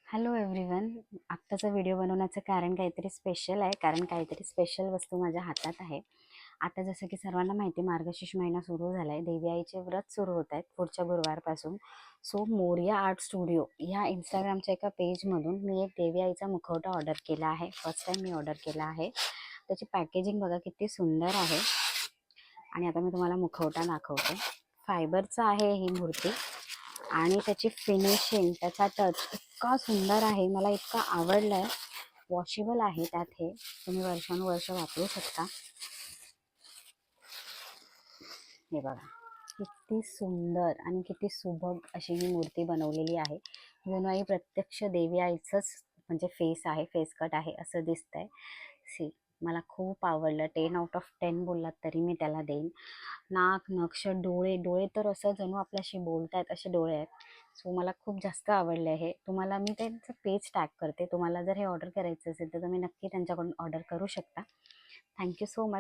Hello everyone. आत्ताचा video बनवण्याचं कारण काहीतरी स्पेशल आहे, कारण काहीतरी स्पेशल वस्तू माझ्या हातात आहे. आता जसं की सर्वांना माहिती, मार्गशीर्ष महिना सुरू झाला आहे, देवी आईचे व्रत सुरू होत आहेत पुढच्या गुरुवारपासून. सो मोरिया आर्ट स्टुडिओ ह्या इंस्टाग्रामच्या एका पेजमधून मी एक देवी आईचा मुखवटा ऑर्डर केला आहे. फर्स्ट टाईम मी ऑर्डर केला आहे. त्याची पॅकेजिंग बघा किती सुंदर आहे. आणि आता मी तुम्हाला मुखवटा दाखवते. फायबरचा आहे ही मूर्ती आणि त्याची फिनिशिंग, त्याचा टच इतका सुंदर आहे, मला इतका आवडला आहे. वॉशेबल आहे त्यात, हे तुम्ही वर्षानुवर्ष वापरू शकता. हे बघा किती सुंदर आणि किती सुबक अशी ही मूर्ती बनवलेली आहे. जणू आई प्रत्यक्ष देवी आईचंच म्हणजे फेस आहे, फेस कट आहे असं दिसतंय. सी, मला खूप आवडलं. 10 out of 10 बोललात तरी मी त्याला देईन. नाक, नक्ष, डोळे, डोळे तर असं जणू आपल्याशी बोलतायत असे डोळे आहेत. सो मला खूप जास्त आवडले आहे. तुम्हाला मी त्यांचं पेज टॅग करते. तुम्हाला जर हे ऑर्डर करायचं असेल तर तुम्ही नक्की त्यांच्याकडून ऑर्डर करू शकता. Thank you so much.